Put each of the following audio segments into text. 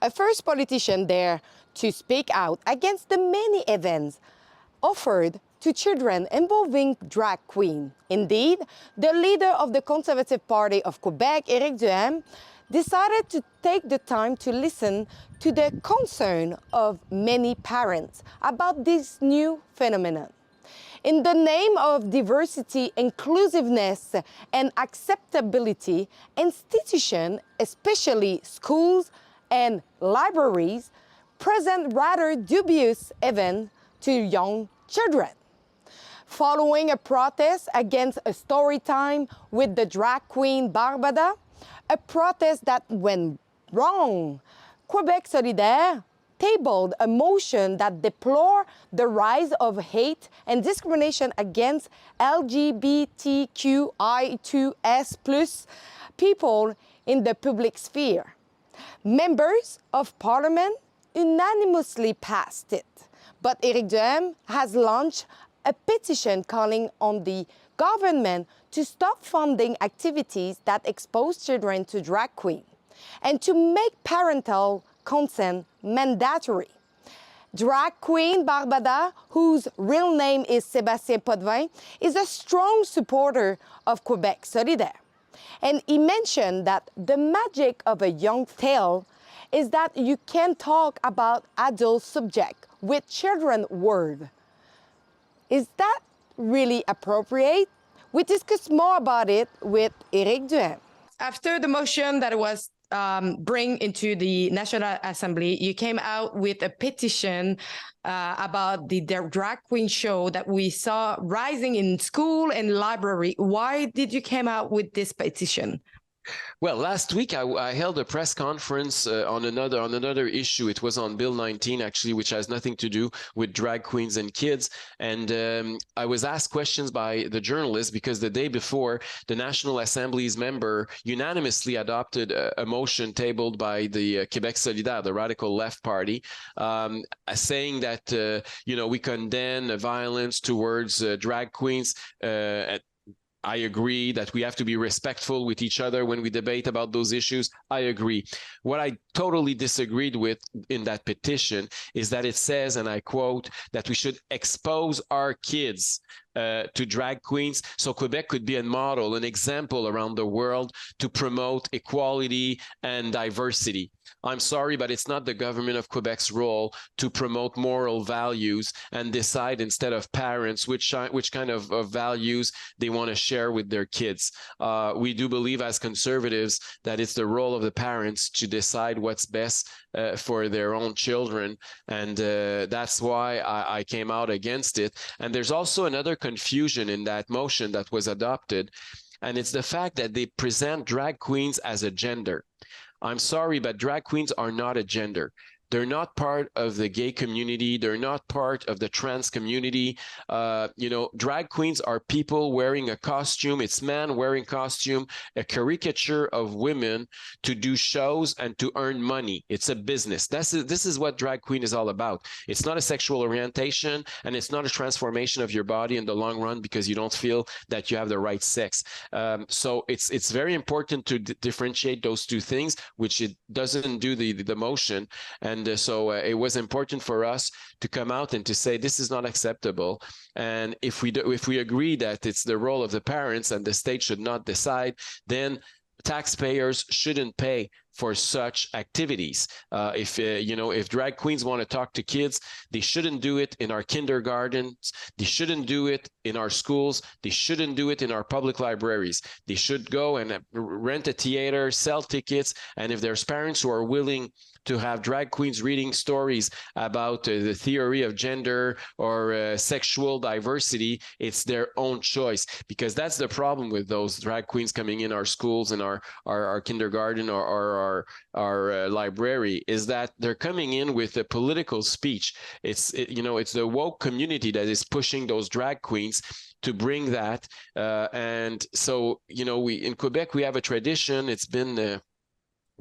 a first politician there to speak out against the many events offered to children involving drag queens. Indeed, the leader of the Conservative Party of Quebec, Éric Duhaime, decided to take the time to listen to the concern of many parents about this new phenomenon. In the name of diversity, inclusiveness, and acceptability, institutions, especially schools and libraries, present rather dubious events to young children. Following a protest against a story time with the drag queen Barbada, a protest that went wrong, Quebec Solidaire tabled a motion that deplored the rise of hate and discrimination against LGBTQI2S+ people in the public sphere. Members of Parliament unanimously passed it, but Éric Duhaime has launched a petition calling on the government to stop funding activities that expose children to drag queens and to make parental consent mandatory. Drag queen Barbada, whose real name is Sébastien Potvin, is a strong supporter of Quebec Solidaire. And he mentioned that the magic of a young tale is that you can talk about adult subject with children word. Is that really appropriate? We discussed more about it with Éric Duhaime. After the motion that was bring into the National Assembly, you came out with a petition about the drag queen show that we saw rising in school and library. Why did you come out with this petition? Well, last week I held a press conference on another issue. It was on Bill 19, actually, which has nothing to do with drag queens and kids. And I was asked questions by the journalists because the day before, the National Assembly's member unanimously adopted a motion tabled by the Quebec Solidaire, the radical left party, saying that we condemn violence towards drag queens. I agree that we have to be respectful with each other when we debate about those issues. I agree. What I totally disagreed with in that petition is that it says, and I quote, that we should expose our kids to drag queens so Quebec could be a model, an example around the world to promote equality and diversity. I'm sorry, but it's not the government of Quebec's role to promote moral values and decide instead of parents which kind of values they want to share with their kids. We do believe as conservatives that it's the role of the parents to decide what's best for their own children. And that's why I came out against it. And there's also another confusion in that motion that was adopted. And it's the fact that they present drag queens as a gender. I'm sorry, but drag queens are not a gender. They're not part of the gay community. They're not part of the trans community. Drag queens are people wearing a costume. It's men wearing costume, a caricature of women to do shows and to earn money. It's a business. This is what drag queen is all about. It's not a sexual orientation, and it's not a transformation of your body in the long run because you don't feel that you have the right sex. So it's very important to differentiate those two things, which it doesn't do the motion. And so it was important for us to come out and to say this is not acceptable. And if we agree that it's the role of the parents and the state should not decide, then taxpayers shouldn't pay for such activities. If drag queens want to talk to kids, they shouldn't do it in our kindergartens. They shouldn't do it in our schools. They shouldn't do it in our public libraries. They should go and rent a theater, sell tickets. And if there's parents who are willing to have drag queens reading stories about the theory of gender or sexual diversity, it's their own choice, because that's the problem with those drag queens coming in our schools and our kindergarten or our library, is that they're coming in with a political speech. It's the woke community that is pushing those drag queens to bring that. And so, we in Quebec, we have a tradition. It's been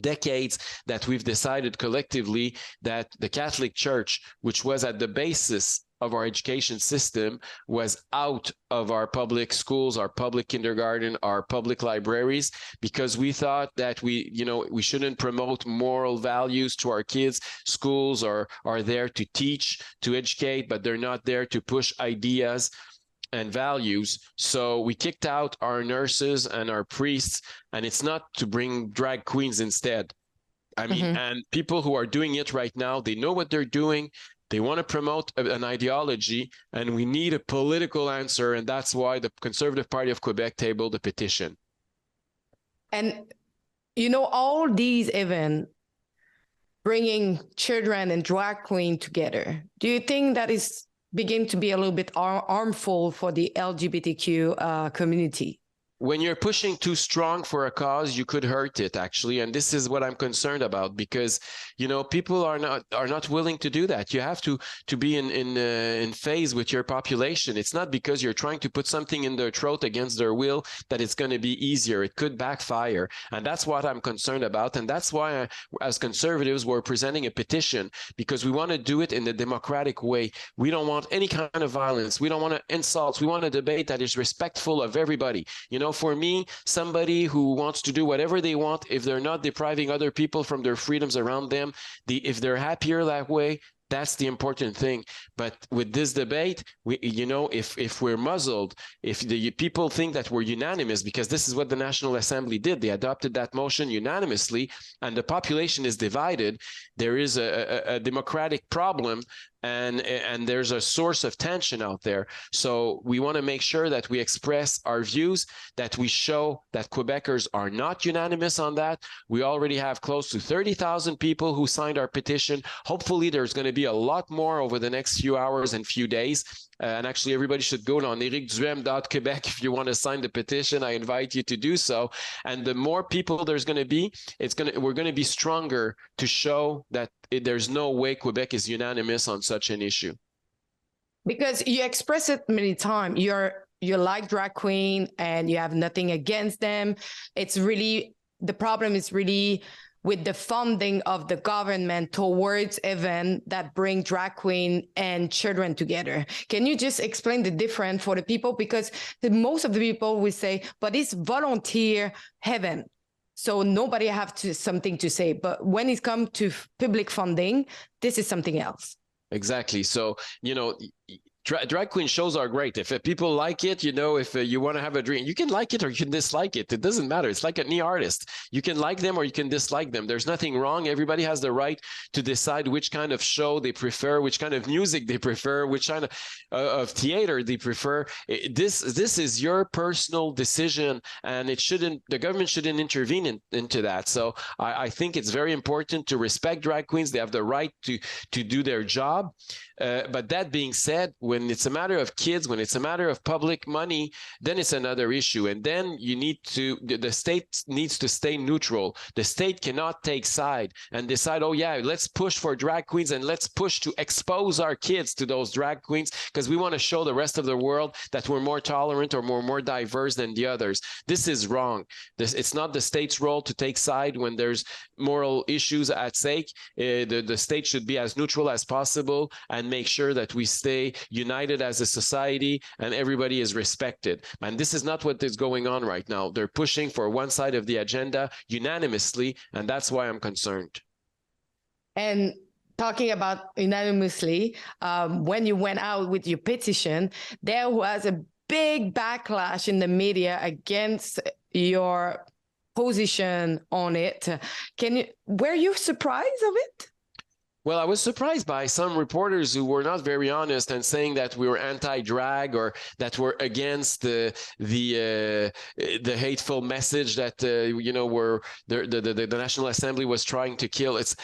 decades that we've decided collectively that the Catholic Church, which was at the basis of our education system, was out of our public schools, our public kindergarten, our public libraries, because we thought that we shouldn't promote moral values to our kids. Schools are there to teach, to educate, but they're not there to push ideas and values. So we kicked out our nurses and our priests, and it's not to bring drag queens instead. I mean, and people who are doing it right now, they know what they're doing. They want to promote an ideology, and we need a political answer, and that's why the Conservative Party of Quebec tabled a petition. And, you know, all these events bringing children and drag queen together, do you think that is begin to be a little bit harmful for the LGBTQ community? When you're pushing too strong for a cause, you could hurt it, actually. And this is what I'm concerned about, because, you know, people are not willing to do that. You have to be in phase with your population. It's not because you're trying to put something in their throat against their will that it's going to be easier. It could backfire. And that's what I'm concerned about. And that's why, as conservatives, we're presenting a petition, because we want to do it in a democratic way. We don't want any kind of violence. We don't want to insults. We want a debate that is respectful of everybody. You know, for me, somebody who wants to do whatever they want, if they're not depriving other people from their freedoms around them, if they're happier that way, that's the important thing. But with this debate, if we're muzzled, if the people think that we're unanimous, because this is what the National Assembly did, they adopted that motion unanimously, and the population is divided, there is a democratic problem, and there's a source of tension out there. So we want to make sure that we express our views, that we show that Quebecers are not unanimous on that. We already have close to 30,000 people who signed our petition. Hopefully there's going to be a lot more over the next few hours and few days. And actually, everybody should go on ericduhem.quebec if you want to sign the petition. I invite you to do so. And the more people there's going to be, we're going to be stronger to show that there's no way Quebec is unanimous on such an issue. Because you express it many times. You like drag queen and you have nothing against them. It's really, the problem is really with the funding of the government towards events that bring drag queen and children together. Can you just explain the difference for the people? Because most of the people will say, but it's volunteer event, so nobody have something to say. But when it comes to public funding, this is something else. Exactly. So, you know, drag queen shows are great. If people like it, you know, if you want to have a dream, you can like it or you can dislike it. It doesn't matter. It's like any artist. You can like them or you can dislike them. There's nothing wrong. Everybody has the right to decide which kind of show they prefer, which kind of music they prefer, which kind of theater they prefer. This is your personal decision, and the government shouldn't intervene into that. So I think it's very important to respect drag queens. They have the right to do their job. But that being said, when it's a matter of kids, when it's a matter of public money, then it's another issue. And then the state needs to stay neutral. The state cannot take side and decide, oh yeah, let's push for drag queens and let's push to expose our kids to those drag queens because we want to show the rest of the world that we're more tolerant or more diverse than the others. This is wrong. It's not the state's role to take side when there's moral issues at stake. The state should be as neutral as possible and make sure that we stay united as a society and everybody is respected. And this is not what is going on right now. They're pushing for one side of the agenda unanimously, and that's why I'm concerned. And talking about unanimously, when you went out with your petition, there was a big backlash in the media against your position on it. Were you surprised of it? Well, I was surprised by some reporters who were not very honest and saying that we were anti-drag or that we're against the hateful message that the National Assembly was trying to kill. It's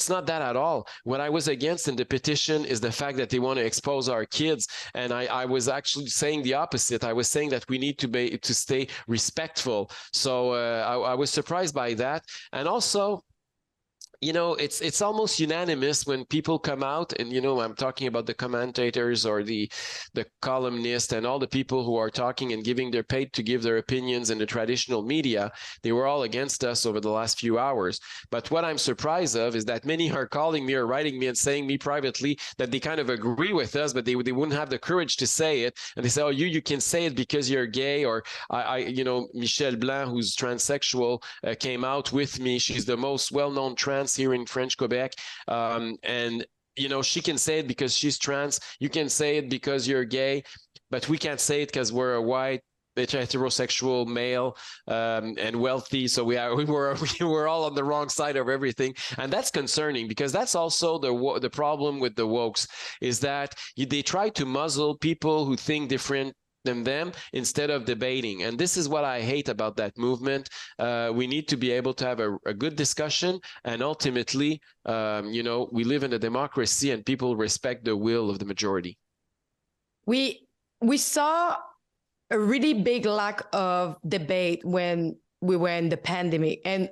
not that at all. What I was against in the petition is the fact that they want to expose our kids, and I was actually saying the opposite. I was saying that we need to stay respectful. So I was surprised by that, and also, you know, it's almost unanimous when people come out, and you know, I'm talking about the commentators or the columnists and all the people who are talking and giving their paid to give their opinions in the traditional media. They were all against us over the last few hours. But what I'm surprised of is that many are calling me or writing me and saying me privately that they kind of agree with us, but they wouldn't have the courage to say it. And they say, oh, you can say it because you're gay. Or you know, Michelle Blanc, who's transsexual, came out with me. She's the most well-known trans here in French Quebec, and you know, she can say it because she's trans. You can say it because you're gay, but we can't say it because we're a white heterosexual male and wealthy. So we were all on the wrong side of everything, and that's concerning, because that's also the problem with the wokes, is that they try to muzzle people who think different than them instead of debating. And this is what I hate about that movement. We need to be able to have a good discussion, and ultimately, you know, we live in a democracy and people respect the will of the majority. We saw a really big lack of debate when we were in the pandemic. And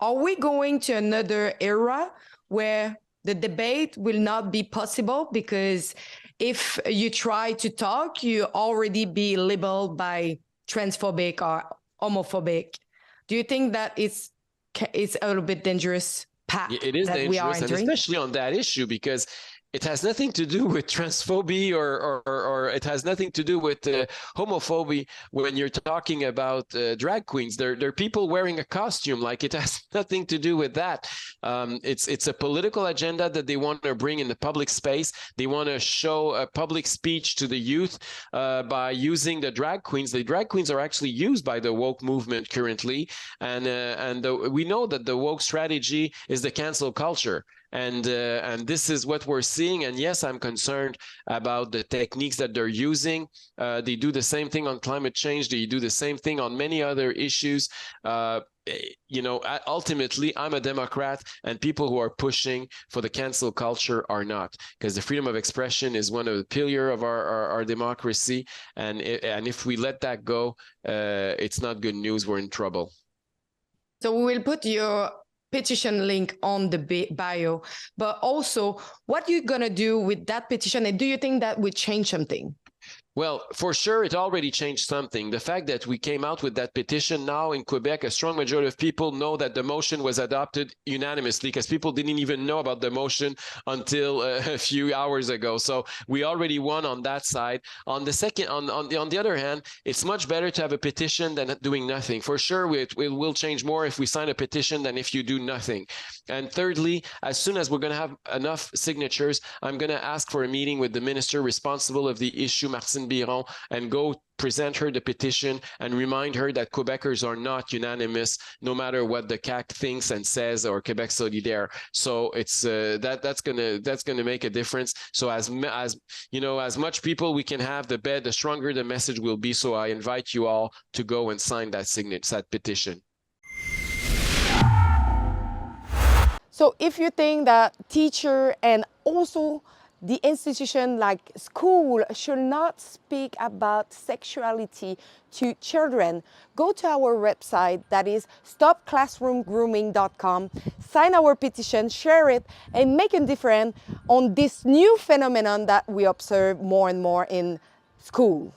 are we going to another era where the debate will not be possible? Because if you try to talk, you already be labeled by transphobic or homophobic. Do you think that it's a little bit dangerous path? It is that dangerous, we are and entering? especially on that issue, because it has nothing to do with transphobia or it has nothing to do with homophobia. When you're talking about drag queens, they're people wearing a costume. Like, it has nothing to do with that. It's a political agenda that they want to bring in the public space. They want to show a public speech to the youth by using the drag queens. The drag queens are actually used by the woke movement currently, and we know that the woke strategy is the cancel culture. And this is what we're seeing. And yes, I'm concerned about the techniques that they're using. They do the same thing on climate change. They do the same thing on many other issues. You know, ultimately, I'm a Democrat, and people who are pushing for the cancel culture are not, because the freedom of expression is one of the pillars of our democracy. And if we let that go, it's not good news. We're in trouble. So we will put your petition link on the bio, but also what you're going to do with that petition, and do you think that will change something? Well, for sure, it already changed something. The fact that we came out with that petition now in Quebec, a strong majority of people know that the motion was adopted unanimously, because people didn't even know about the motion until a few hours ago. So we already won on that side. On the other hand, it's much better to have a petition than doing nothing. For sure, it will change more if we sign a petition than if you do nothing. And thirdly, as soon as we're going to have enough signatures, I'm going to ask for a meeting with the minister responsible of the issue, Martine Biron, and go present her the petition and remind her that Quebecers are not unanimous, no matter what the CAQ thinks and says, or Quebec Solidaire. So it's that's gonna make a difference. So as you know, as much people we can have, the stronger the message will be. So I invite you all to go and sign that petition. So if you think that teacher and also the institution like school should not speak about sexuality to children, go to our website, that is stopclassroomgrooming.com, sign our petition, share it, and make a difference on this new phenomenon that we observe more and more in school.